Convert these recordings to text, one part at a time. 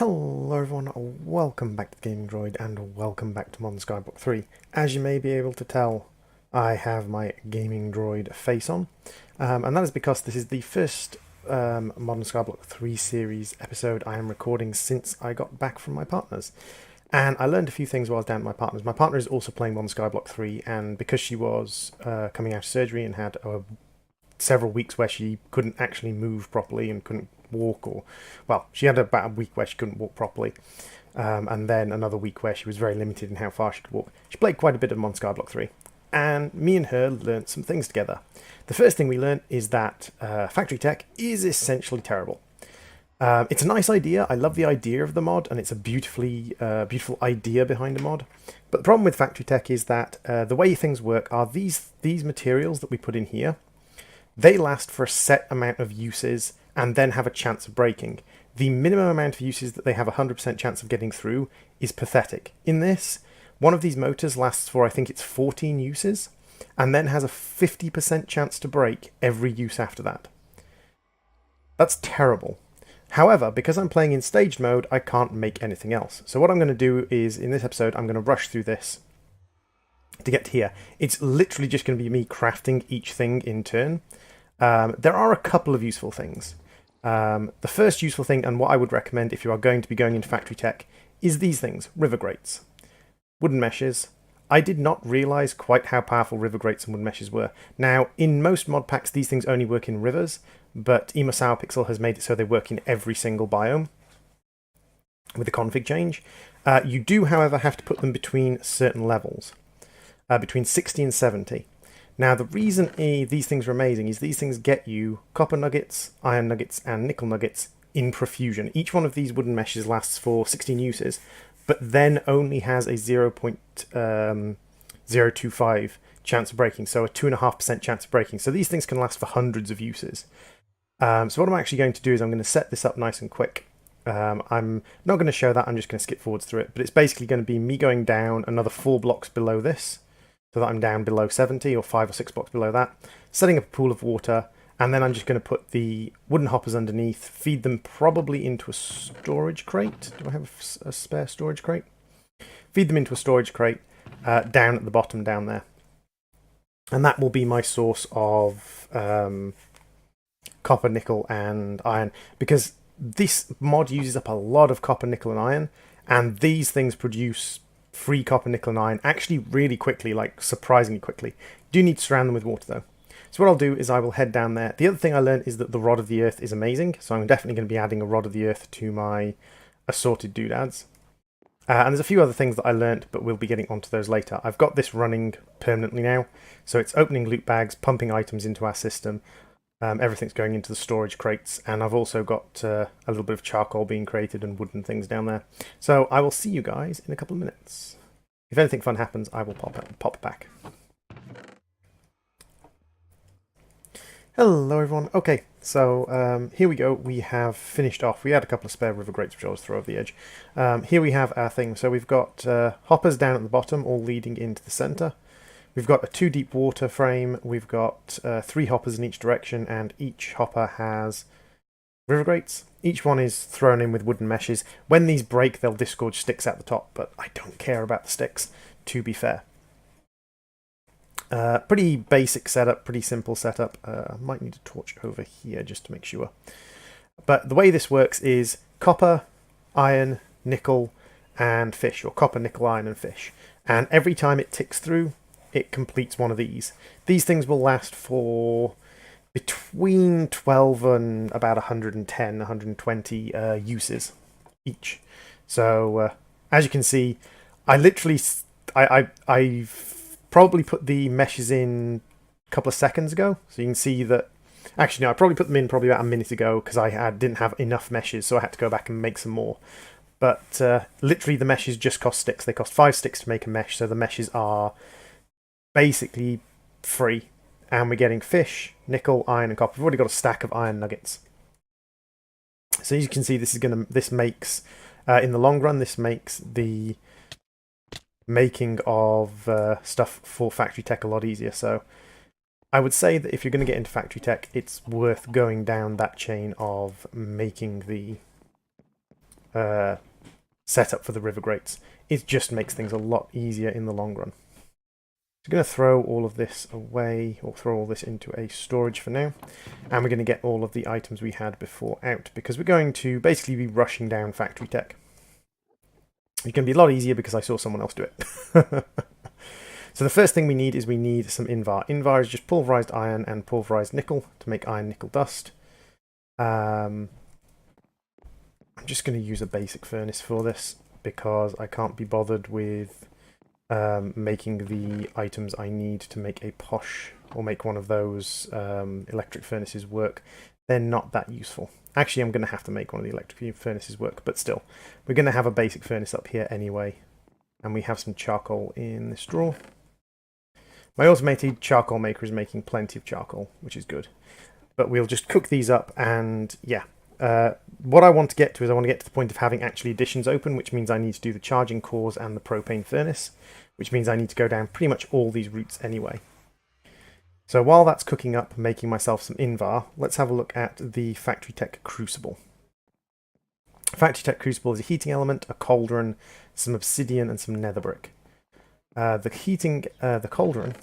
Hello everyone, welcome back to the Gaming Droid and welcome back to Modern Skyblock 3. As you may be able to tell, I have my Gaming Droid face on, and that is because this is the first Modern Skyblock 3 series episode I am recording since I got back from my partner's. And I learned a few things while I was down at my partner's. My partner is also playing Modern Skyblock 3, and because she was coming out of surgery and had several weeks where she couldn't actually move properly and couldn't walk, or well, she had about a week where she couldn't walk properly, and then another week where she was very limited in how far she could walk. She played quite a bit of Modern Skyblock 3, and me and her learnt some things together. The first thing we learnt is that factory tech is essentially terrible. It's a nice idea. I love the idea of the mod, and it's a beautiful idea behind a mod. But the problem with factory tech is that the way things work are these materials that we put in here. They last for a set amount of uses and then have a chance of breaking. The minimum amount of uses that they have a 100% chance of getting through is pathetic. In this, one of these motors lasts for, I think it's 14 uses, and then has a 50% chance to break every use after that. That's terrible. However, because I'm playing in staged mode, I can't make anything else. So what I'm going to do is, in this episode, I'm going to rush through this to get to here. It's literally just going to be me crafting each thing in turn. There are a couple of useful things. The first useful thing, and what I would recommend if you are going to be going into factory tech, is these things: river grates, wooden meshes. I did not realise quite how powerful river grates and wooden meshes were. Now, in most mod packs, these things only work in rivers, but EmosewaGamer has made it so they work in every single biome with the config change. You do, however, have to put them between certain levels, between 60 and 70. Now, the reason these things are amazing is these things get you copper nuggets, iron nuggets, and nickel nuggets in profusion. Each one of these wooden meshes lasts for 16 uses, but then only has a 0.025 chance of breaking, so a 2.5% chance of breaking. So these things can last for hundreds of uses. So what I'm actually going to do is I'm going to set this up nice and quick. I'm not going to show that, I'm just going to skip forwards through it, but it's basically going to be me going down another 4 blocks below this, so that I'm down below 70, or 5 or 6 blocks below that, setting up a pool of water, and then I'm just going to put the wooden hoppers underneath, feed them probably into a storage crate. Do I have a spare storage crate? Feed them into a storage crate down at the bottom down there. And that will be my source of copper, nickel, and iron, because this mod uses up a lot of copper, nickel, and iron, and these things produce free copper, nickel, and iron actually really quickly, like surprisingly quickly. Do need to surround them with water though. So what I'll do is I will head down there. The other thing I learned is that the Rod of the Earth is amazing, so I'm definitely going to be adding a Rod of the Earth to my assorted doodads. And there's a few other things that I learned, but we'll be getting onto those later. I've got this running permanently now, so it's opening loot bags, pumping items into our system. Everything's going into the storage crates, and I've also got a little bit of charcoal being created and wooden things down there. So I will see you guys in a couple of minutes. If anything fun happens, I will pop back. Hello everyone. Okay, so here we go. We have finished off. We had a couple of spare river grates which I'll just throw over the edge. Here we have our thing. So we've got hoppers down at the bottom, all leading into the centre. We've got a 2 deep water frame, we've got 3 hoppers in each direction, and each hopper has river grates. Each one is thrown in with wooden meshes. When these break, they'll disgorge sticks at the top, but I don't care about the sticks, to be fair. Pretty basic setup, pretty simple setup. I might need a torch over here just to make sure. But the way this works is copper, iron, nickel, and fish, or copper, nickel, iron, and fish. And every time it ticks through, it completes one of these. These things will last for between 12 and about 110, 120 uses each. So as you can see, I've probably put the meshes in a couple of seconds ago. So you can see that, actually no, I probably put them in probably about a minute ago because I didn't have enough meshes, so I had to go back and make some more. But literally the meshes just cost sticks. They cost 5 sticks to make a mesh, so the meshes are basically free, and we're getting fish, nickel, iron, and copper. We've already got a stack of iron nuggets. So as you can see, this makes in the long run, this makes the making of stuff for factory tech a lot easier. So I would say that if you're going to get into factory tech, it's worth going down that chain of making the setup for the river grates. It just makes things a lot easier in the long run. So I'm going to throw all of this away, or throw all this into a storage for now. And we're going to get all of the items we had before out, because we're going to basically be rushing down factory tech. It's going to be a lot easier because I saw someone else do it. So the first thing we need is some Invar. Invar is just pulverized iron and pulverized nickel to make iron nickel dust. I'm just going to use a basic furnace for this because I can't be bothered with making the items I need to make a posh or make one of those electric furnaces work. They're not that useful. Actually, I'm going to have to make one of the electric furnaces work, but still, we're going to have a basic furnace up here anyway. And we have some charcoal in this drawer. My automated charcoal maker is making plenty of charcoal, which is good. But we'll just cook these up, and yeah. What I want to get to is I want to get to the point of having actually additions open, which means I need to do the charging cores and the propane furnace, which means I need to go down pretty much all these routes anyway. So while that's cooking up, making myself some Invar, let's have a look at the Factory Tech Crucible. Factory Tech Crucible is a heating element, a cauldron, some obsidian, and some nether brick. The cauldron,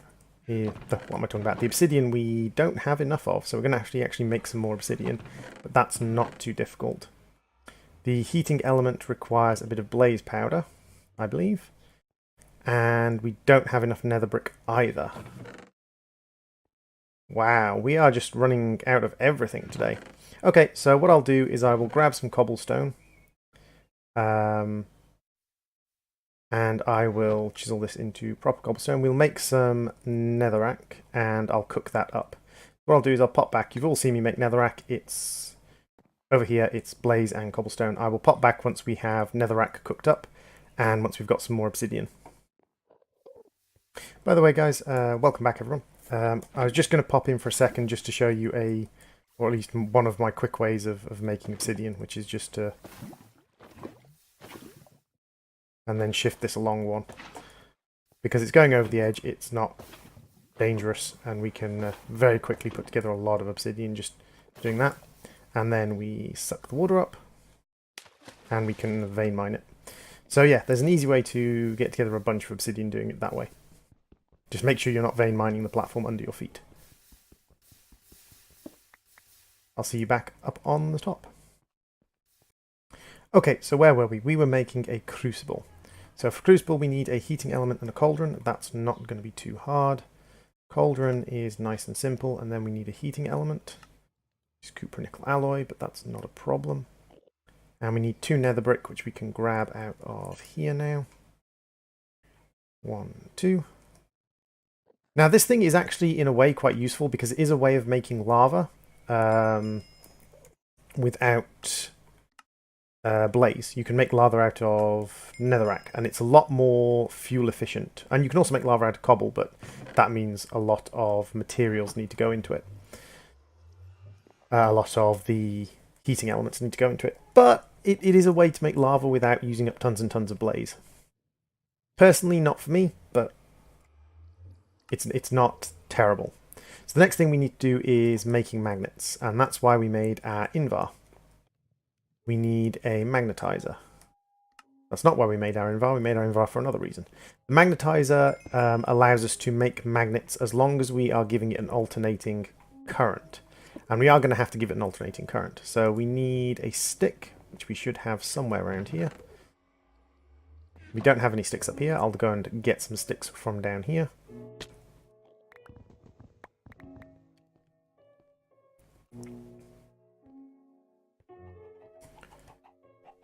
what am I talking about? The obsidian we don't have enough of, so we're going to actually make some more obsidian, but that's not too difficult. The heating element requires a bit of blaze powder, I believe, and we don't have enough nether brick either. Wow, we are just running out of everything today. Okay, so what I'll do is I will grab some cobblestone, and I will chisel this into proper cobblestone. We'll make some netherrack, and I'll cook that up. What I'll do is I'll pop back. You've all seen me make netherrack. It's over here, it's blaze and cobblestone. I will pop back once we have netherrack cooked up, and once we've got some more obsidian. By the way, guys, welcome back, everyone. I was just going to pop in for a second just to show you or at least one of my quick ways of making obsidian, which is just to... and then shift this along one. Because it's going over the edge, it's not dangerous, and we can very quickly put together a lot of obsidian just doing that. And then we suck the water up, and we can vein mine it. So yeah, there's an easy way to get together a bunch of obsidian doing it that way. Just make sure you're not vein mining the platform under your feet. I'll see you back up on the top. Okay, so where were we? We were making a crucible. So for crucible we need a heating element and a cauldron. That's not going to be too hard. Cauldron is nice and simple, and then we need a heating element. It's copper nickel alloy, but that's not a problem. And we need 2 nether brick, which we can grab out of here now. 1, 2. Now this thing is actually in a way quite useful because it is a way of making lava without blaze. You can make lava out of netherrack, and it's a lot more fuel efficient. And you can also make lava out of cobble, but that means a lot of materials need to go into it. A lot of the heating elements need to go into it. But it is a way to make lava without using up tons and tons of blaze. Personally, not for me, but it's not terrible. So the next thing we need to do is making magnets, and that's why we made our Invar. We need a magnetizer. That's not why we made our Invar. We made our Invar for another reason. The magnetizer allows us to make magnets as long as we are giving it an alternating current. And we are going to have to give it an alternating current. So we need a stick, which we should have somewhere around here. We don't have any sticks up here. I'll go and get some sticks from down here.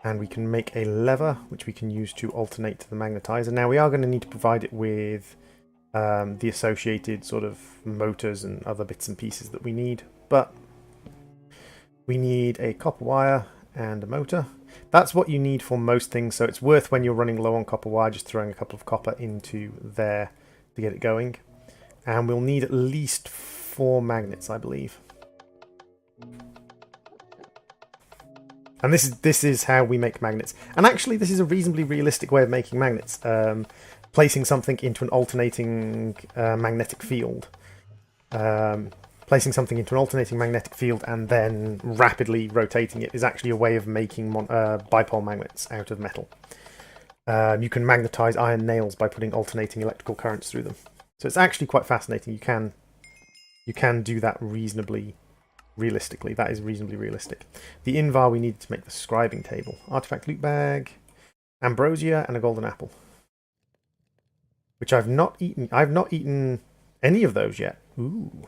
And we can make a lever, which we can use to alternate to the magnetizer. Now we are going to need to provide it with the associated sort of motors and other bits and pieces that we need. But we need a copper wire and a motor. That's what you need for most things, so it's worth when you're running low on copper wire just throwing a couple of copper into there to get it going. And we'll need at least 4 magnets, I believe. And this is how we make magnets. And actually, this is a reasonably realistic way of making magnets. Placing something into an alternating magnetic field. Placing placing something into an alternating magnetic field and then rapidly rotating it is actually a way of making bipole magnets out of metal. You can magnetize iron nails by putting alternating electrical currents through them. So it's actually quite fascinating. You can do that reasonably realistically. That is reasonably realistic. The invar we need to make the scribing table. Artifact loot bag, ambrosia, and a golden apple. Which I've not eaten. I've not eaten any of those yet. Ooh.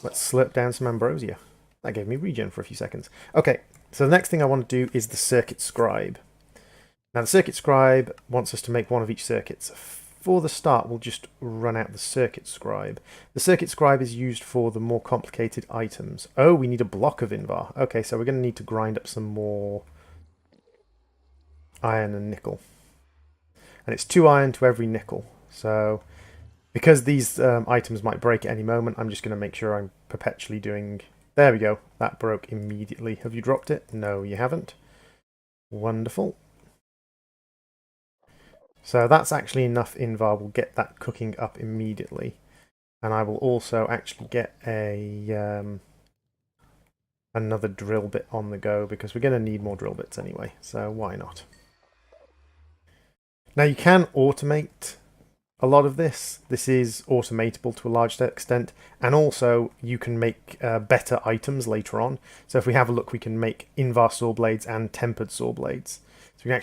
Let's slurp down some ambrosia. That gave me regen for a few seconds. Okay, so the next thing I want to do is the circuit scribe. Now the circuit scribe wants us to make one of each circuits. For the start, we'll just run out the circuit scribe. The circuit scribe is used for the more complicated items. Oh, we need a block of invar. Okay, so we're going to need to grind up some more iron and nickel. And it's 2 iron to every nickel. So because these items might break at any moment, I'm just going to make sure I'm perpetually doing... There we go. That broke immediately. Have you dropped it? No, you haven't. Wonderful. So that's actually enough invar. We'll get that cooking up immediately. And I will also actually get a another drill bit on the go, because we're going to need more drill bits anyway. So why not? Now you can automate a lot of this. This is automatable to a large extent, and also you can make better items later on. So if we have a look, we can make invar saw blades and tempered saw blades. So we can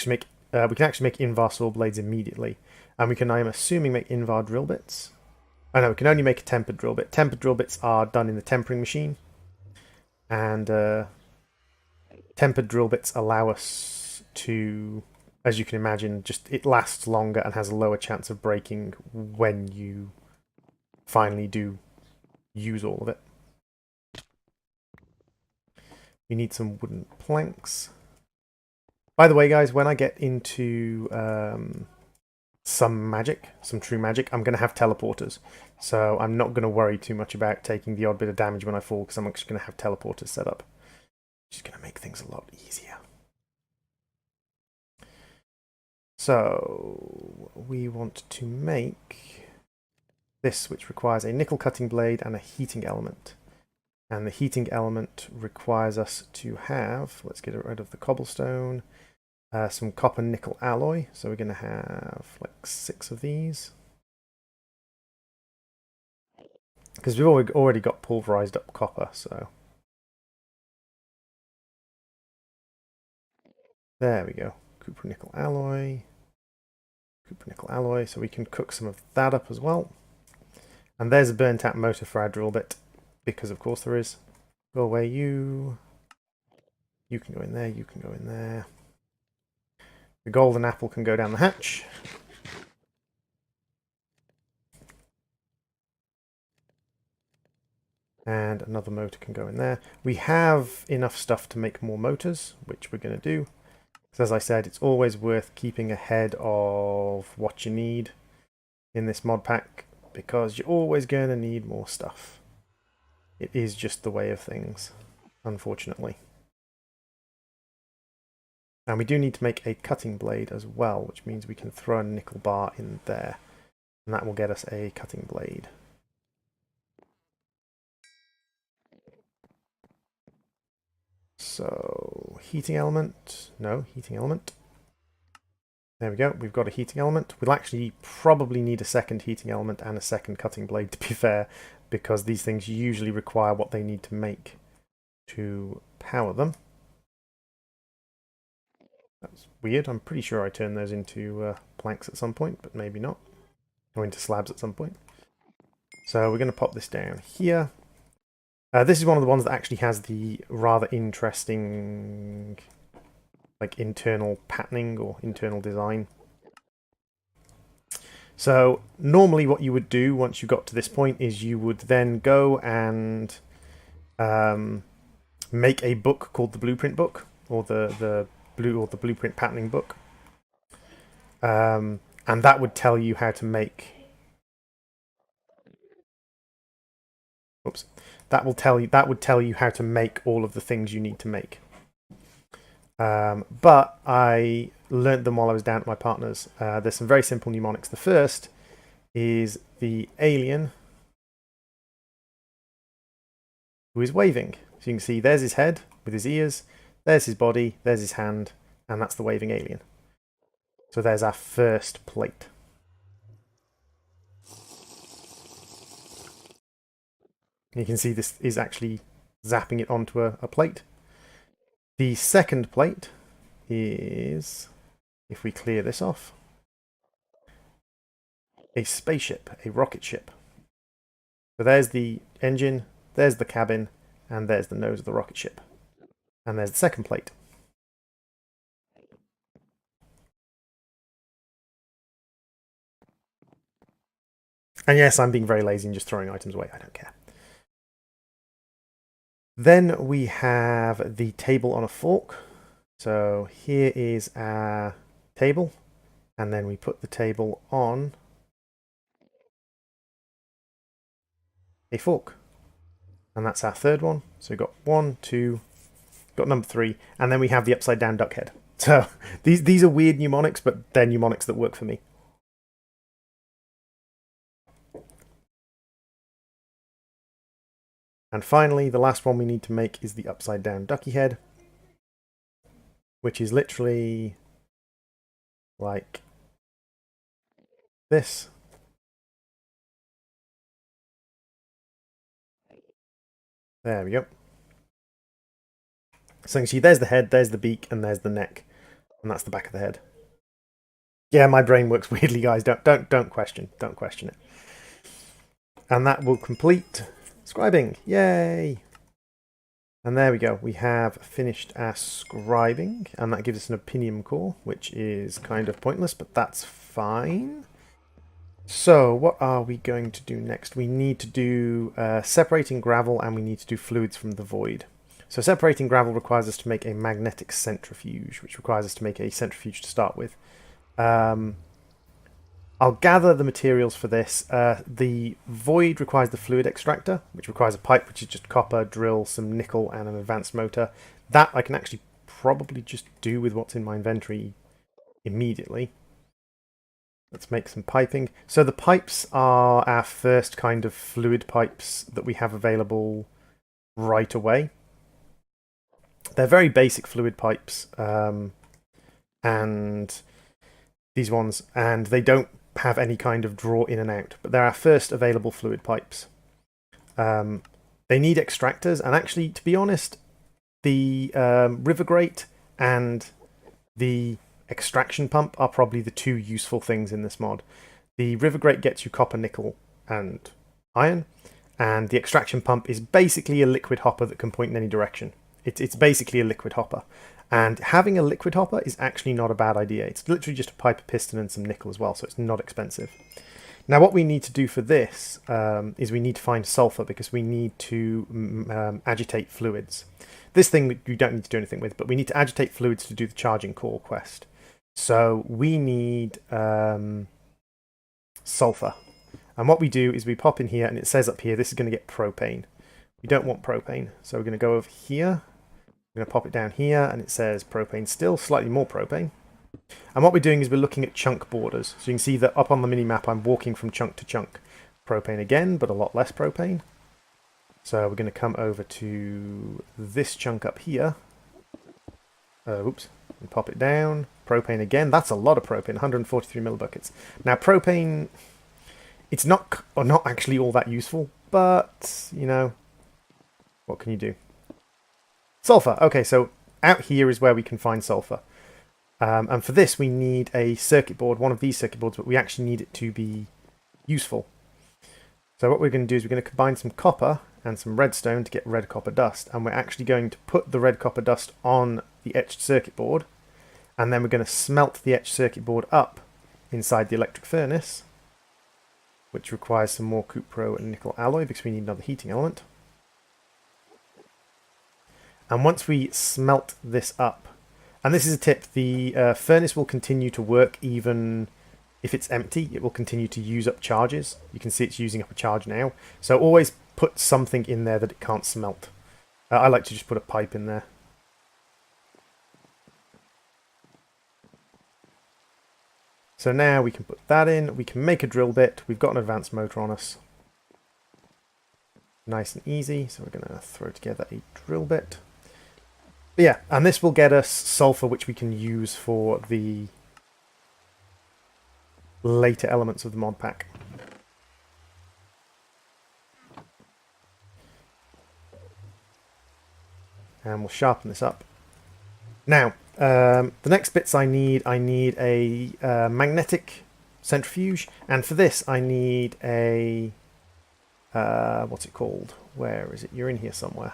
actually make invar saw blades immediately, and we can, I'm assuming, make invar drill bits. Oh no, we can only make a tempered drill bit. Tempered drill bits are done in the tempering machine, and tempered drill bits allow us to, as you can imagine, just it lasts longer and has a lower chance of breaking when you finally do use all of it. We need some wooden planks. By the way, guys, when I get into some magic, some true magic, I'm going to have teleporters. So I'm not going to worry too much about taking the odd bit of damage when I fall, because I'm actually going to have teleporters set up. Which is going to make things a lot easier. So we want to make this, which requires a nickel cutting blade and a heating element. And the heating element requires us to have, let's get rid of the cobblestone, some copper nickel alloy. So we're going to have like 6 of these. Because we've already got pulverized up copper, so. There we go. Copper nickel alloy. Copper nickel alloy, so we can cook some of that up as well. And there's a burnt out motor for our drill bit, because of course there is. Go away, you. You can go in there, you can go in there. The golden apple can go down the hatch. And another motor can go in there. We have enough stuff to make more motors, which we're going to do. Because as I said, it's always worth keeping ahead of what you need in this mod pack, because you're always going to need more stuff. It is just the way of things, unfortunately. And we do need to make a cutting blade as well, which means we can throw a nickel bar in there. And that will get us a cutting blade. So, heating element. No, heating element. There we go. We've got a heating element. We'll actually probably need a second heating element and a second cutting blade, to be fair, because these things usually require what they need to make to power them. That's weird. I'm pretty sure I turned those into planks at some point, but maybe not. Or into slabs at some point. So we're going to pop this down here. This is one of the ones that actually has the rather interesting like internal patterning or internal design. So normally what you would do once you got to this point is you would then go and make a book called the blueprint book, or the blueprint patterning book, and that would tell you how to make. Oops. That would tell you how to make all of the things you need to make. But I learnt them while I was down at my partner's. There's some very simple mnemonics. The first is the alien who is waving. So you can see there's his head with his ears, there's his body, there's his hand, and that's the waving alien. So there's our first plate. You can see this is actually zapping it onto a plate. The second plate is, if we clear this off, a spaceship, a rocket ship. So there's the engine, there's the cabin, and there's the nose of the rocket ship. And there's the second plate. And yes, I'm being very lazy and just throwing items away. I don't care. Then we have the table on a fork. So here is our table. And then we put the table on a fork. And that's our third one. So we've got 1, 2, got number 3, and then we have the upside down duck head. So these are weird mnemonics, but they're mnemonics that work for me. And finally, the last one we need to make is the upside down ducky head, which is literally like this. There we go. So you can see there's the head, there's the beak, and there's the neck. And that's the back of the head. Yeah, my brain works weirdly, guys. Don't question it. And that will complete scribing. Yay! And there we go. We have finished our scribing, and that gives us an opinion core, which is kind of pointless, but that's fine. So what are we going to do next? We need to do separating gravel, and we need to do fluids from the void. So separating gravel requires us to make a magnetic centrifuge, which requires us to make a centrifuge to start with. I'll gather the materials for this. The void requires the fluid extractor, which requires a pipe, which is just copper, drill, some nickel, and an advanced motor. That I can actually probably just do with what's in my inventory immediately. Let's make some piping. So the pipes are our first kind of fluid pipes that we have available right away. They're very basic fluid pipes, and these ones, and they don't have any kind of draw in and out, but they're our first available fluid pipes. They need extractors, and actually, to be honest, the river grate and the extraction pump are probably the two useful things in this mod. The river grate gets you copper, nickel, and iron, and the extraction pump is basically a liquid hopper that can point in any direction. It's basically a liquid hopper. And having a liquid hopper is actually not a bad idea. It's literally just a pipe, a piston, and some nickel as well, so it's not expensive. Now, what we need to do for this is we need to find sulfur, because we need to agitate fluids. This thing you don't need to do anything with, but we need to agitate fluids to do the charging core quest. So we need sulfur. And what we do is we pop in here, and it says up here, this is going to get propane. We don't want propane, so we're going to go over here. We're going to pop it down here, and it says propane still, slightly more propane. And what we're doing is we're looking at chunk borders. So you can see that up on the mini-map, I'm walking from chunk to chunk. Propane again, but a lot less propane. So we're going to come over to this chunk up here. Oops. And pop it down. Propane again. That's a lot of propane, 143 millibuckets. Now, propane, it's not actually all that useful, but, you know, what can you do? Sulfur. Okay, so out here is where we can find sulfur. And for this, we need a circuit board, one of these circuit boards, but we actually need it to be useful. So what we're going to do is we're going to combine some copper and some redstone to get red copper dust. And we're actually going to put the red copper dust on the etched circuit board. And then we're going to smelt the etched circuit board up inside the electric furnace, which requires some more cupro and nickel alloy because we need another heating element. And once we smelt this up, and this is a tip, the furnace will continue to work even if it's empty. It will continue to use up charges. You can see it's using up a charge now. So always put something in there that it can't smelt. I like to just put a pipe in there. So now we can put that in. We can make a drill bit. We've got an advanced motor on us. nice and easy. So we're going to throw together a drill bit. But yeah, and this will get us sulfur, which we can use for the later elements of the mod pack. And we'll sharpen this up. Now, the next bits I need a magnetic centrifuge, and for this I need a what's it called? Where is it? You're in here somewhere.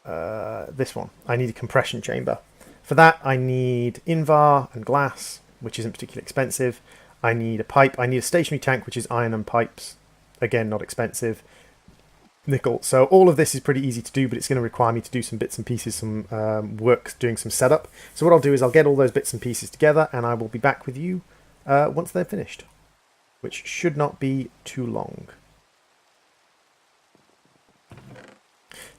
This one. I need a compression chamber. For that I need invar and glass, which isn't particularly expensive. I need a pipe. I need a stationary tank, which is iron and pipes. Again, not expensive. Nickel. So all of this is pretty easy to do, but it's going to require me to do some bits and pieces, some work doing some setup. So what I'll do is I'll get all those bits and pieces together, and I will be back with you once they're finished, which should not be too long.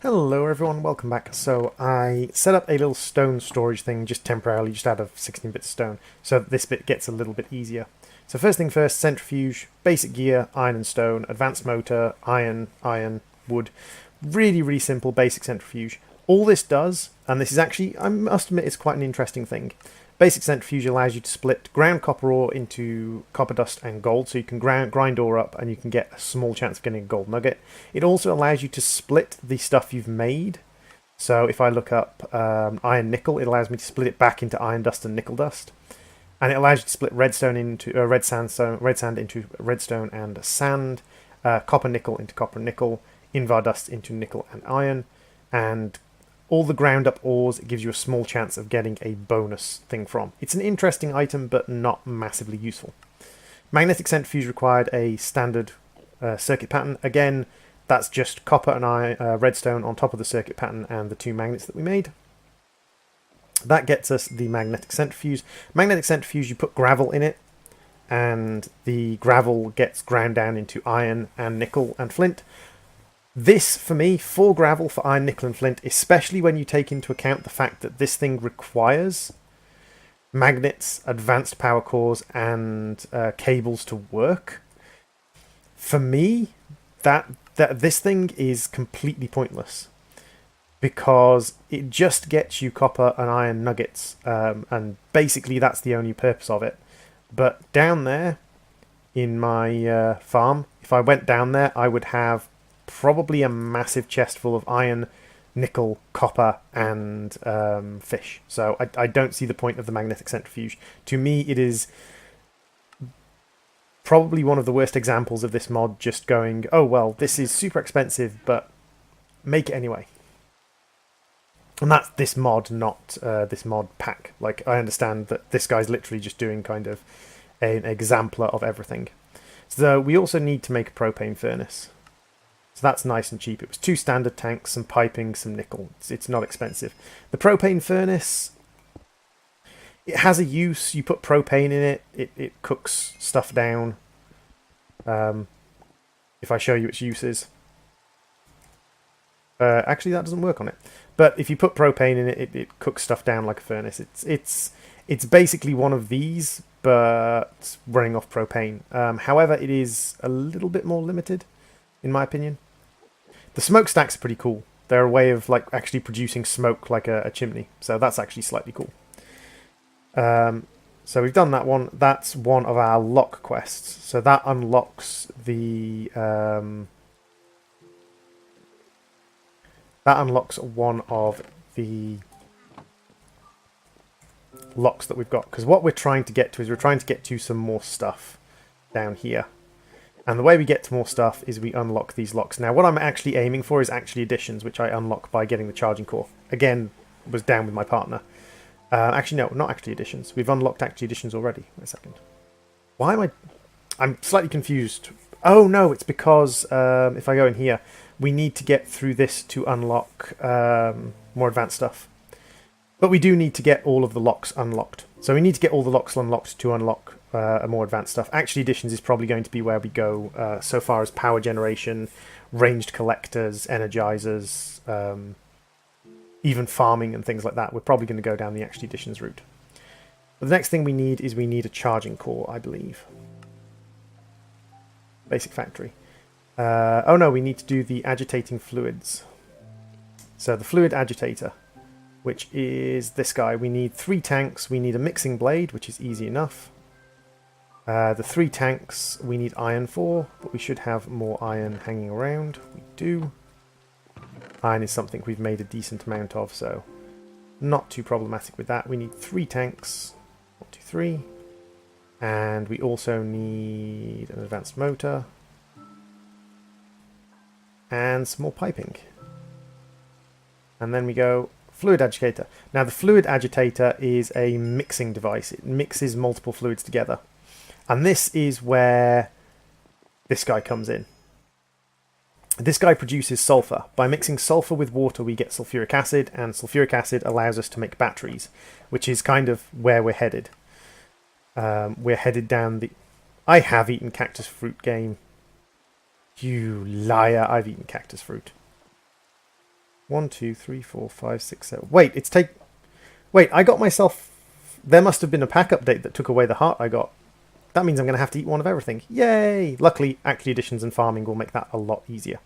Hello everyone, welcome back. So I set up a little stone storage thing just temporarily, just out of 16 bits of stone, so that this bit gets a little bit easier. So first thing first, centrifuge, basic gear, iron and stone, advanced motor, iron, wood. Really, really simple, basic centrifuge. All this does, and this is actually, I must admit, it's quite an interesting thing. Basic centrifuge allows you to split ground copper ore into copper dust and gold, so you can grind ore up and you can get a small chance of getting a gold nugget. It also allows you to split the stuff you've made. So if I look up iron nickel, it allows me to split it back into iron dust and nickel dust. And it allows you to split redstone into red sand into redstone and sand, copper nickel into copper and nickel, invar dust into nickel and iron, and all the ground up ores it gives you a small chance of getting a bonus thing from. It's an interesting item, but not massively useful. Magnetic centrifuge required a standard circuit pattern. Again, that's just copper and iron, redstone on top of the circuit pattern and the two magnets that we made. That gets us the magnetic centrifuge. Magnetic centrifuge, you put gravel in it, and the gravel gets ground down into iron and nickel and flint. This, for me, for gravel, for iron, nickel and flint, especially when you take into account the fact that this thing requires magnets, advanced power cores, and cables to work, for me, that this thing is completely pointless. Because it just gets you copper and iron nuggets, and basically that's the only purpose of it. But down there in my farm, if I went down there, I would have probably a massive chest full of iron, nickel, copper, and fish. So I don't see the point of the magnetic centrifuge. To me, it is probably one of the worst examples of this mod just going, oh well, this is super expensive, but make it anyway. And that's this mod, not this mod pack. Like, I understand that this guy's literally just doing kind of an exemplar of everything. So we also need to make a propane furnace. So that's nice and cheap. It was 2 standard tanks, some piping, some nickel. It's not expensive. The propane furnace, it has a use. You put propane in it, it cooks stuff down. If I show you its uses. Actually, that doesn't work on it. But if you put propane in it, it cooks stuff down like a furnace. It's basically one of these, but running off propane. However, it is a little bit more limited, in my opinion. The smokestacks are pretty cool. They're a way of like actually producing smoke like a chimney. So that's actually slightly cool. So we've done that one. That's one of our lock quests. So that unlocks the... that unlocks one of the locks that we've got. Because what we're trying to get to is we're trying to get to some more stuff down here. And the way we get to more stuff is we unlock these locks. Now, what I'm actually aiming for is actually additions, which I unlock by getting the charging core. Again, was down with my partner. Actually, no, not actually additions. We've unlocked actually additions already. Wait a second. Why am I... I'm slightly confused. Oh, no, it's because if I go in here, we need to get through this to unlock more advanced stuff. But we do need to get all of the locks unlocked. So we need to get all the locks unlocked to unlock more advanced stuff. Actually, additions is probably going to be where we go so far as power generation, ranged collectors, energizers, even farming and things like that. We're probably going to go down the actually additions route. But the next thing we need is a charging core, I believe. Basic factory. Oh no, we need to do the agitating fluids. So the fluid agitator, which is this guy. We need 3 tanks. We need a mixing blade, which is easy enough. The 3 tanks we need iron for, but we should have more iron hanging around. We do. Iron is something we've made a decent amount of, so not too problematic with that. We need 3 tanks. 1, 2, 3. And we also need an advanced motor. And some more piping. And then we go fluid agitator. Now the fluid agitator is a mixing device. It mixes multiple fluids together. And this is where this guy comes in. This guy produces sulfur. By mixing sulfur with water we get sulfuric acid, and sulfuric acid allows us to make batteries, which is kind of where we're headed. We're headed down the... I have eaten cactus fruit, game. You liar, I've eaten cactus fruit. 1, 2, 3, 4, 5, 6, 7... Wait, it's take... Wait, I got myself... There must have been a pack update that took away the heart I got. That means I'm going to have to eat one of everything. Yay! Luckily, Actually Additions and farming will make that a lot easier.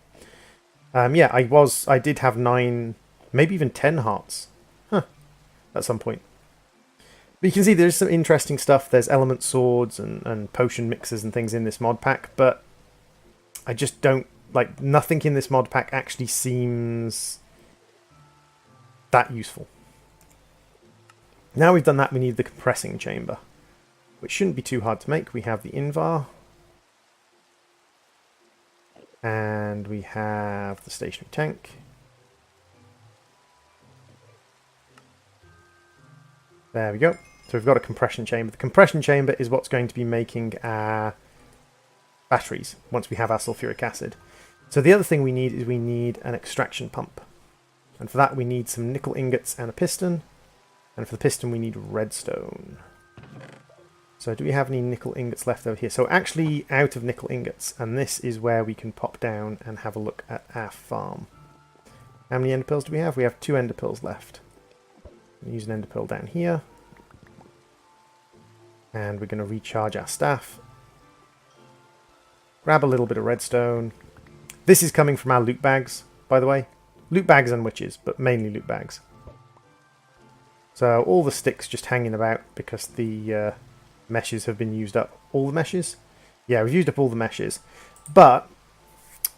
Yeah, I did have 9, maybe even 10 hearts. Huh. At some point. But you can see there's some interesting stuff. There's element swords and potion mixers and things in this mod pack, but I just don't... Like, nothing in this mod pack actually seems that useful. Now we've done that, we need the compressing chamber, which shouldn't be too hard to make. We have the invar. And we have the stationary tank. There we go. So we've got a compression chamber. The compression chamber is what's going to be making our batteries once we have our sulfuric acid. So the other thing we need is we need an extraction pump. And for that we need some nickel ingots and a piston. And for the piston we need redstone. So do we have any nickel ingots left over here? So actually out of nickel ingots, and this is where we can pop down and have a look at our farm. How many ender pearls do we have? We have 2 ender pearls left. Use an ender pearl down here. And we're going to recharge our staff. Grab a little bit of redstone. This is coming from our loot bags, by the way. Loot bags and witches, but mainly loot bags. So all the sticks just hanging about because the meshes have been used up. All the meshes? Yeah, we've used up all the meshes. But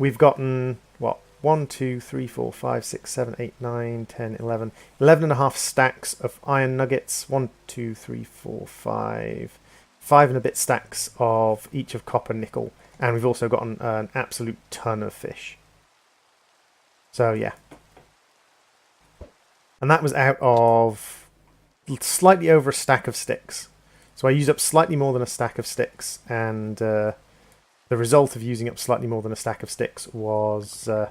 we've gotten, what? 1, 2, 3, 4, 5, 6, 7, 8, 9, 10, 11. 11 and a half stacks of iron nuggets. 1, 2, 3, 4, 5. 5 and a bit stacks of each of copper, nickel. And we've also gotten an absolute ton of fish. So, yeah. And that was out of slightly over a stack of sticks. So I used up slightly more than a stack of sticks. And the result of using up slightly more than a stack of sticks was an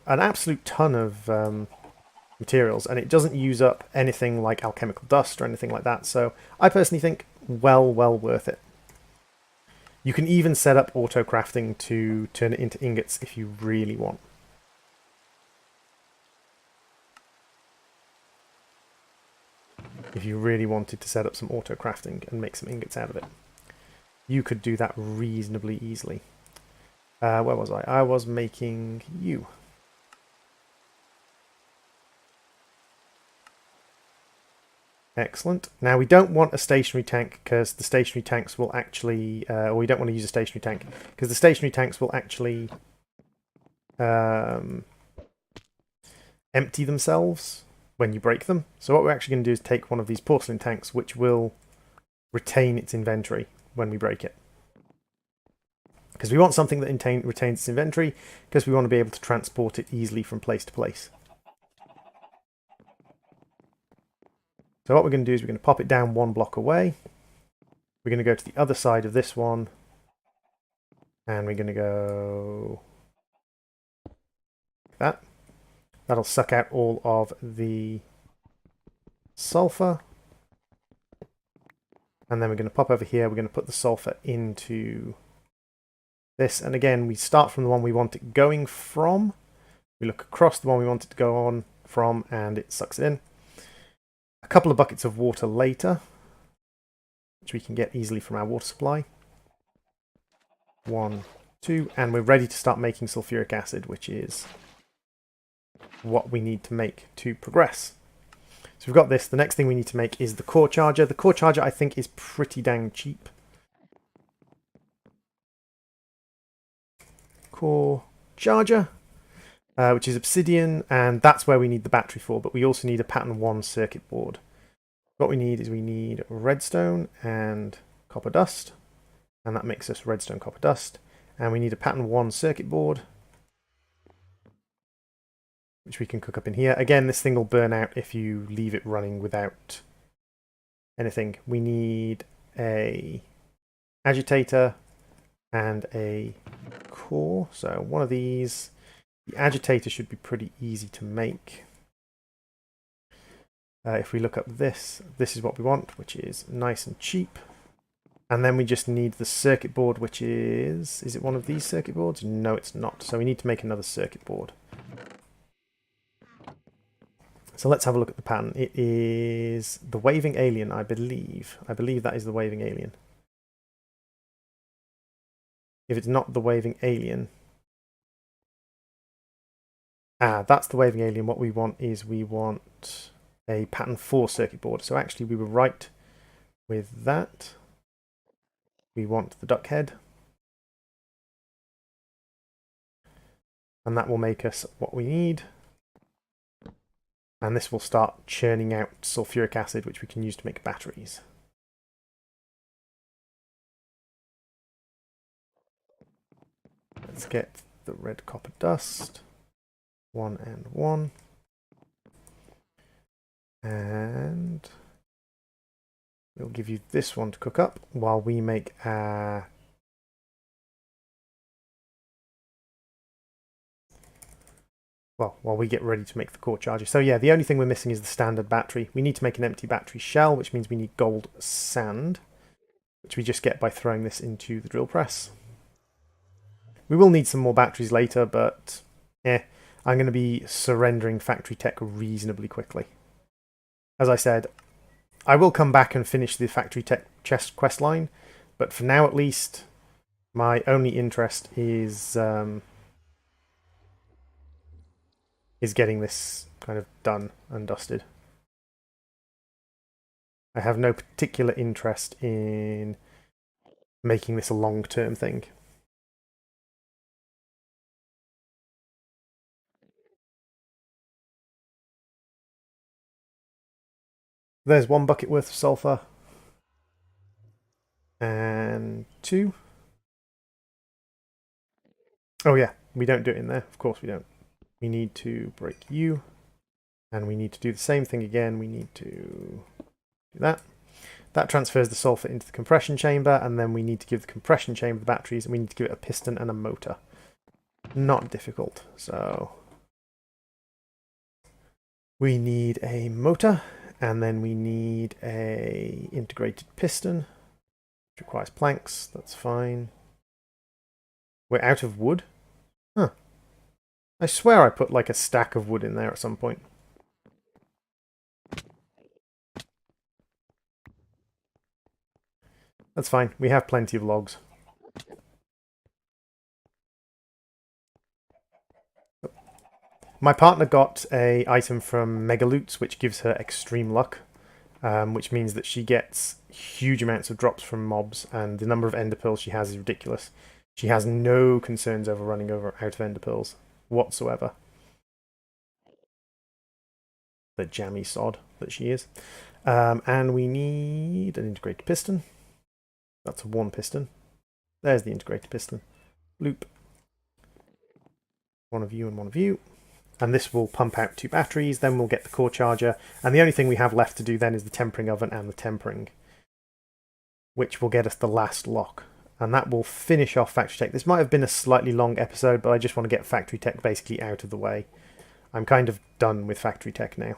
absolute ton of materials. And it doesn't use up anything like alchemical dust or anything like that. So I personally think well worth it. You can even set up auto crafting to turn it into ingots if you really want. If you really wanted to set up some auto crafting and make some ingots out of it, you could do that reasonably easily. Where was I? I was making you. Excellent. Now we don't want a stationary tank because the stationary tanks will actually, or we don't want to use a stationary tank because the stationary tanks will actually empty themselves when you break them. So what we're actually going to do is take one of these porcelain tanks, which will retain its inventory when we break it. Because we want something that retains its inventory, because we want to be able to transport it easily from place to place. So what we're going to do is we're going to pop it down 1 block away. We're going to go to the other side of this one. And we're going to go like that. That'll suck out all of the sulfur. And then we're going to pop over here. We're going to put the sulfur into this. And again, we start from the one we want it going from. We look across the one we want it to go on from, and it sucks it in. A couple of buckets of water later, which we can get easily from our water supply. 1, 2, and we're ready to start making sulfuric acid, which is what we need to make to progress. So we've got this. The next thing we need to make is the core charger. The core charger, I think, is pretty dang cheap. Core charger, which is obsidian, and that's where we need the battery for, but we also need a pattern 1 circuit board. What we need is we need redstone and copper dust, and that makes us redstone copper dust. And we need a pattern 1 circuit board, which we can cook up in here. Again, this thing will burn out if you leave it running without anything. We need a agitator and a core. So one of these. The agitator should be pretty easy to make. If we look up this, this is what we want, which is nice and cheap. And then we just need the circuit board, which is it one of these circuit boards? No, it's not. So we need to make another circuit board. So let's have a look at the pattern. It is the waving alien, I believe. I believe that is the waving alien. If it's not the waving alien... that's the waving alien. What we want is we want a pattern 4 circuit board. So actually we were right with that. We want the duck head. And that will make us what we need. And this will start churning out sulfuric acid, which we can use to make batteries. Let's get the red copper dust. 1 and 1. And we'll give you this one to cook up while we make our... Well, while we get ready to make the core charger. So yeah, the only thing we're missing is the standard battery. We need to make an empty battery shell, which means we need gold sand, which we just get by throwing this into the drill press. We will need some more batteries later, but I'm going to be surrendering factory tech reasonably quickly. As I said, I will come back and finish the factory tech chest quest line, but for now at least, my only interest is getting this kind of done and dusted. I have no particular interest in making this a long-term thing. There's 1 bucket worth of sulfur. And 2. Oh yeah, we don't do it in there. Of course we don't. We need to break you. And we need to do the same thing again. We need to do that. That transfers the sulfur into the compression chamber, and then we need to give the compression chamber the batteries, and we need to give it a piston and a motor. Not difficult. So we need a motor, and then we need a integrated piston, which requires planks. That's fine. We're out of wood. Huh. I swear I put like a stack of wood in there at some point. That's fine. We have plenty of logs. My partner got a item from Megaloots, which gives her extreme luck, which means that she gets huge amounts of drops from mobs, and the number of ender pearls she has is ridiculous. She has no concerns over running out of ender pearls whatsoever. The jammy sod that she is. And we need an integrated piston. That's 1 piston. There's the integrated piston. Loop. 1 of you and 1 of you. And this will pump out 2 batteries. Then we'll get the core charger. And the only thing we have left to do then is the tempering oven and the tempering, which will get us the last lock. And that will finish off factory tech. This might have been a slightly long episode, but I just want to get factory tech basically out of the way. I'm kind of done with factory tech now.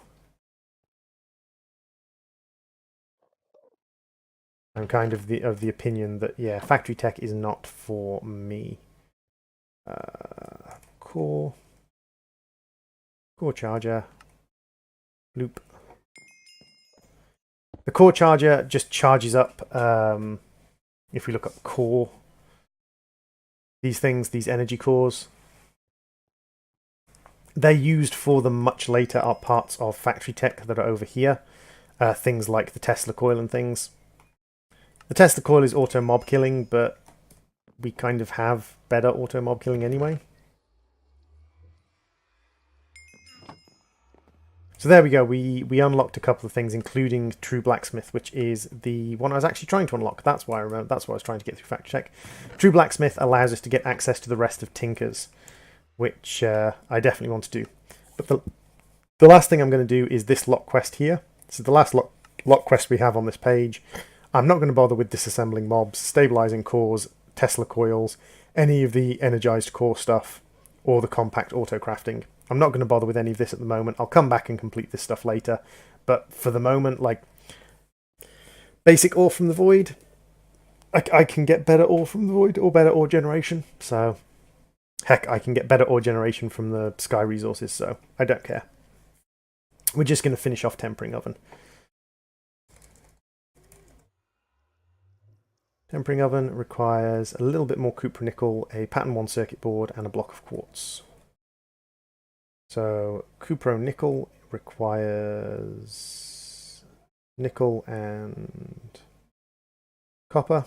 I'm kind of the opinion that, yeah, factory tech is not for me. Core charger, loop. The core charger just charges up, if we look up core, These things, these energy cores, they're used for the much later parts of factory tech that are over here. Things like the Tesla coil and things. The Tesla coil is auto mob killing, but we kind of have better auto mob killing anyway. So there we go, we unlocked a couple of things, including True Blacksmith, which is the one I was actually trying to unlock. That's why I remember, that's why I was trying to get through Factory Check. True Blacksmith allows us to get access to the rest of Tinker's, which I definitely want to do. But the last thing I'm going to do is this lock quest here. This is the last lock quest we have on this page. I'm not going to bother with disassembling mobs, stabilizing cores, Tesla coils, any of the energized core stuff, or the compact auto crafting. I'm not going to bother with any of this at the moment. I'll come back and complete this stuff later. But for the moment, like, basic ore from the void, I can get better ore from the void, or better ore generation. So, heck, I can get better ore generation from the sky resources, so I don't care. We're just going to finish off tempering oven. Tempering oven requires a little bit more copper nickel, a pattern 1 circuit board, and a block of quartz. So cupro nickel requires nickel and copper.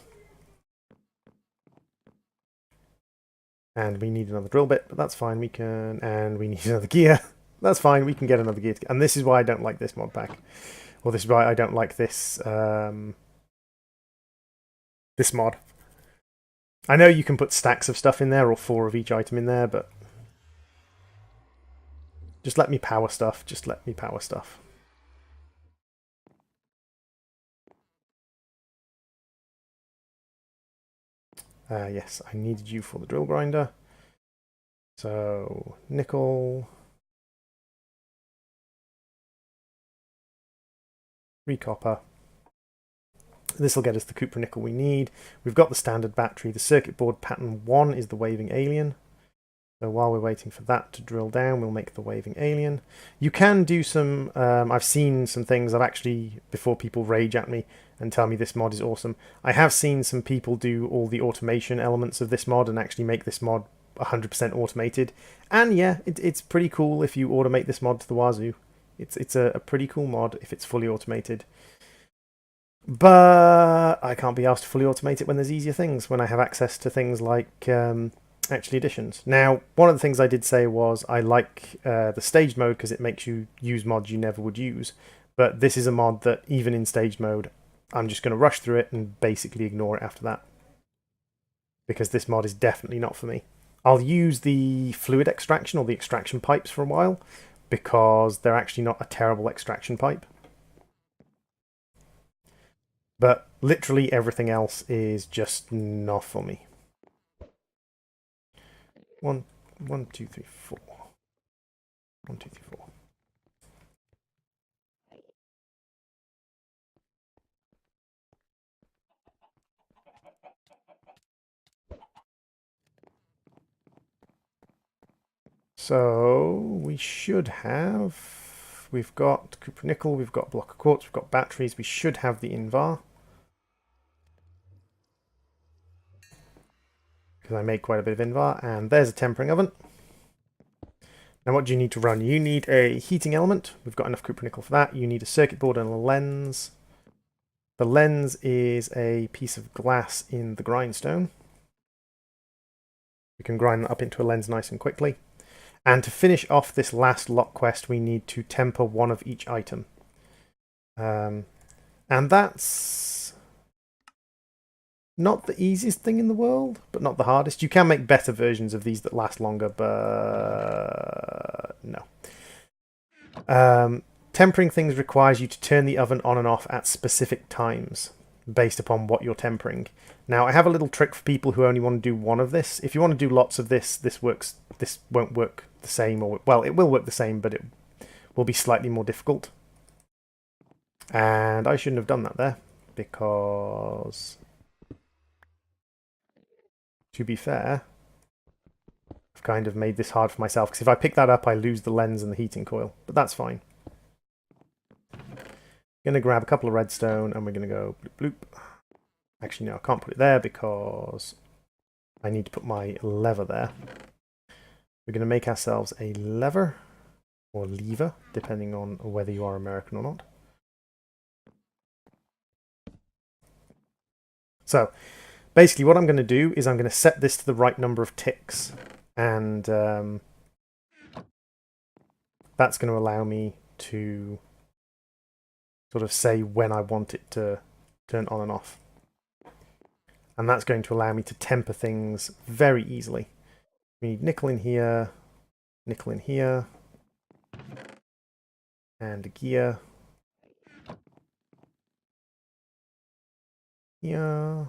And we need another drill bit, but that's fine. We can, and we need another gear. That's fine. We can get another gear. And this is why I don't like this mod pack. Or this is why I don't like this this mod. I know you can put stacks of stuff in there, or 4 of each item in there, but just let me power stuff. Just let me power stuff. Yes, I needed you for the drill grinder. So, nickel. 3 copper. This will get us the copper nickel we need. We've got the standard battery. The circuit board pattern 1 is the waving alien. So while we're waiting for that to drill down, we'll make the waving alien. You can do some, I've seen some things, I've actually, before people rage at me and tell me this mod is awesome, I have seen some people do all the automation elements of this mod and actually make this mod 100% automated. And yeah, it's pretty cool if you automate this mod to the wazoo. It's a pretty cool mod if it's fully automated. But I can't be asked to fully automate it when there's easier things, when I have access to things like actually additions. Now, one of the things I did say was I like the staged mode because it makes you use mods you never would use. But this is a mod that even in staged mode, I'm just going to rush through it and basically ignore it after that. Because this mod is definitely not for me. I'll use the fluid extraction or the extraction pipes for a while because they're actually not a terrible extraction pipe. But literally everything else is just not for me. 1, 2, 3, 4. 1, 2, 3, 4. So we should have, we've got copper nickel, we've got block of quartz, we've got batteries, we should have the invar. Because I make quite a bit of invar, and there's a tempering oven. Now what do you need to run? You need a heating element, we've got enough copper nickel for that. You need a circuit board and a lens. The lens is a piece of glass in the grindstone. We can grind that up into a lens nice and quickly. And to finish off this last lock quest, we need to temper 1 of each item. And that's not the easiest thing in the world, but not the hardest. You can make better versions of these that last longer, but no. Tempering things requires you to turn the oven on and off at specific times based upon what you're tempering. Now, I have a little trick for people who only want to do 1 of this. If you want to do lots of this, this won't work the same, or well, it will work the same, but it will be slightly more difficult. And I shouldn't have done that there, because to be fair, I've kind of made this hard for myself, because if I pick that up, I lose the lens and the heating coil, but that's fine. Going to grab a couple of redstone, and we're going to go bloop bloop. Actually, no, I can't put it there because I need to put my lever there. We're going to make ourselves a lever, or lever, depending on whether you are American or not. So, basically what I'm going to do is I'm going to set this to the right number of ticks, and that's going to allow me to sort of say when I want it to turn on and off. And that's going to allow me to temper things very easily. We need nickel in here, and a gear. Yeah.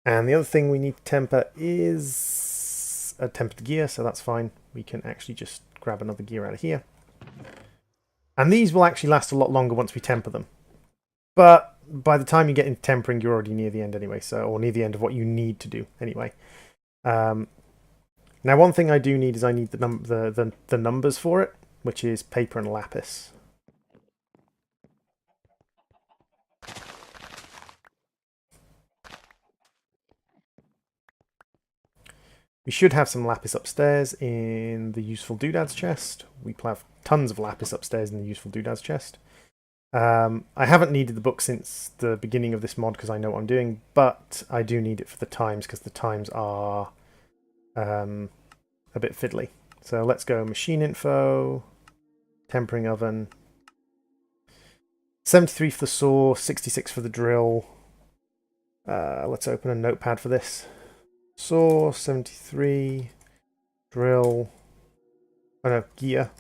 And the other thing we need to temper is a tempered gear, so that's fine. We can actually just grab another gear out of here. And these will actually last a lot longer once we temper them. But by the time you get into tempering, you're already near the end anyway, or near the end of what you need to do anyway. Now, one thing I do need is I need the numbers for it, which is paper and lapis. We should have some lapis upstairs in the useful doodads chest. We have tons of lapis upstairs in the useful doodads chest. I haven't needed the book since the beginning of this mod because I know what I'm doing, but I do need it for the times because the times are a bit fiddly. So let's go machine info, tempering oven, 73 for the saw, 66 for the drill. Let's open a notepad for this. Saw, 73, drill, oh no, gear.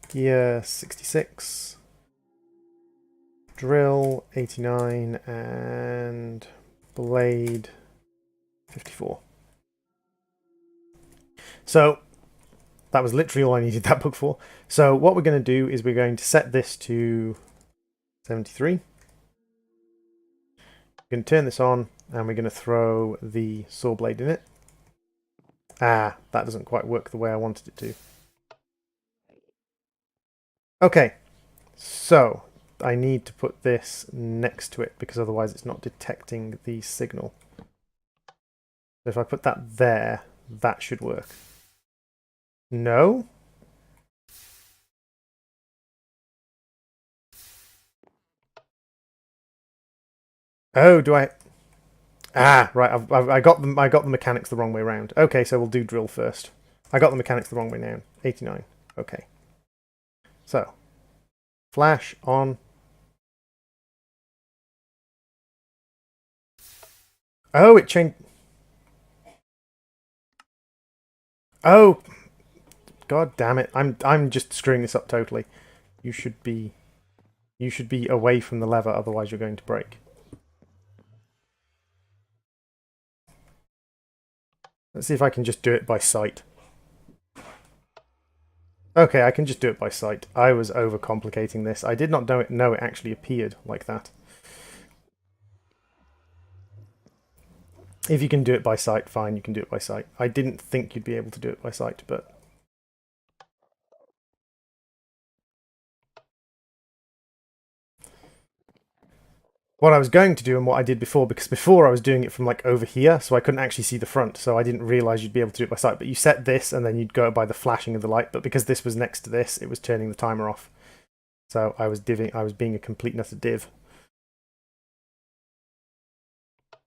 Gear, 66. Drill, 89, and blade, 54. So, that was literally all I needed that book for. So what we're going to do is we're going to set this to 73. We're going to turn this on, and we're going to throw the saw blade in it. Ah, that doesn't quite work the way I wanted it to. Okay, so I need to put this next to it because otherwise it's not detecting the signal. So if I put that there, that should work. No? Oh, do I? Ah, right. I got the mechanics the wrong way around. Okay, so we'll do drill first. I got the mechanics the wrong way now. 89. Okay. So, flash on. Oh, it changed. Oh, god damn it! I'm just screwing this up totally. You should be away from the lever, otherwise you're going to break. Let's see if I can just do it by sight. Okay, I can just do it by sight. I was overcomplicating this. I did not know it actually appeared like that. If you can do it by sight, fine, you can do it by sight. I didn't think you'd be able to do it by sight, but... what I was going to do and what I did before, because before I was doing it from like over here, so I couldn't actually see the front, so I didn't realise you'd be able to do it by sight. But you set this and then you'd go by the flashing of the light, but because this was next to this, it was turning the timer off. So I was being a complete nutter div.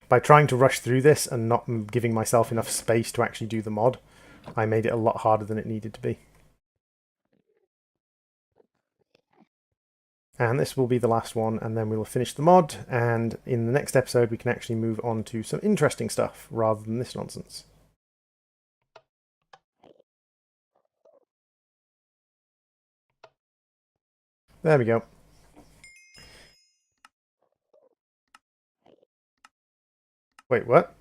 By trying to rush through this and not giving myself enough space to actually do the mod, I made it a lot harder than it needed to be. And this will be the last one, and then we will finish the mod, and in the next episode we can actually move on to some interesting stuff, rather than this nonsense. There we go. Wait, what?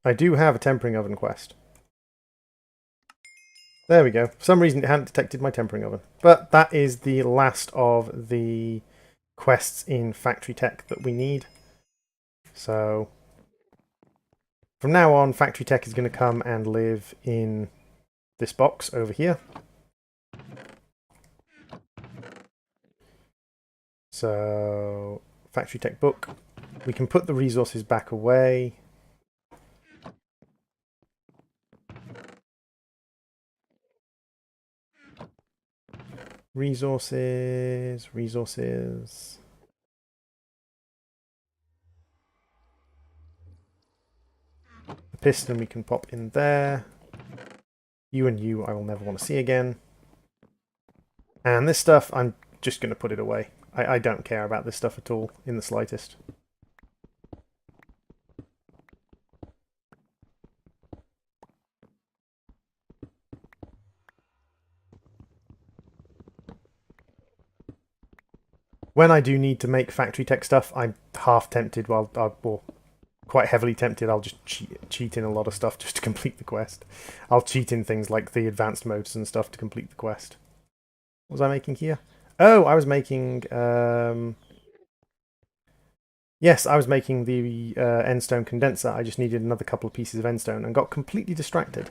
I do have a tempering oven quest. There we go. For some reason it hadn't detected my tempering oven. But that is the last of the quests in Factory Tech that we need. So from now on, Factory Tech is going to come and live in this box over here. So Factory Tech book, We can put the resources back away. Resources, resources. The piston we can pop in there. You and you I will never want to see again. And this stuff, I'm just going to put it away. I don't care about this stuff at all, in the slightest. When I do need to make factory tech stuff, I'm half tempted, or quite heavily tempted, I'll just cheat in a lot of stuff just to complete the quest. I'll cheat in things like the advanced modes and stuff to complete the quest. What was I making here? Oh, I was making... yes, I was making the endstone condenser. I just needed another couple of pieces of endstone and got completely distracted.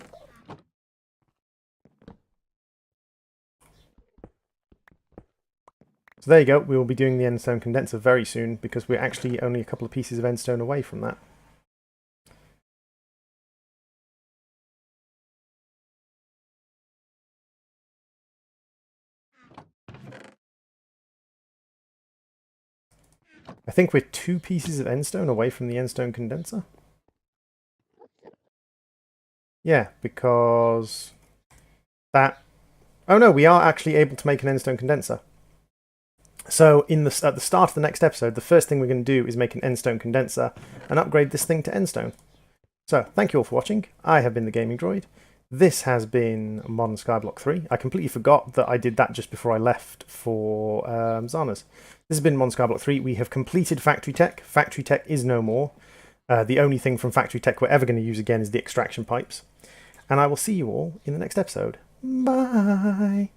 So there you go, we will be doing the endstone condenser very soon because we're actually only a couple of pieces of endstone away from that. I think we're 2 pieces of endstone away from the endstone condenser. Yeah, because that... Oh no, we are actually able to make an endstone condenser. So at the start of the next episode, the first thing we're going to do is make an endstone condenser and upgrade this thing to endstone. So thank you all for watching. I have been the Gaming Droid. This has been Modern Skyblock 3. I completely forgot that I did that just before I left for Zana's. This has been Modern Skyblock 3. We have completed Factory Tech. Factory Tech is no more. The only thing from Factory Tech we're ever going to use again is the extraction pipes. And I will see you all in the next episode. Bye!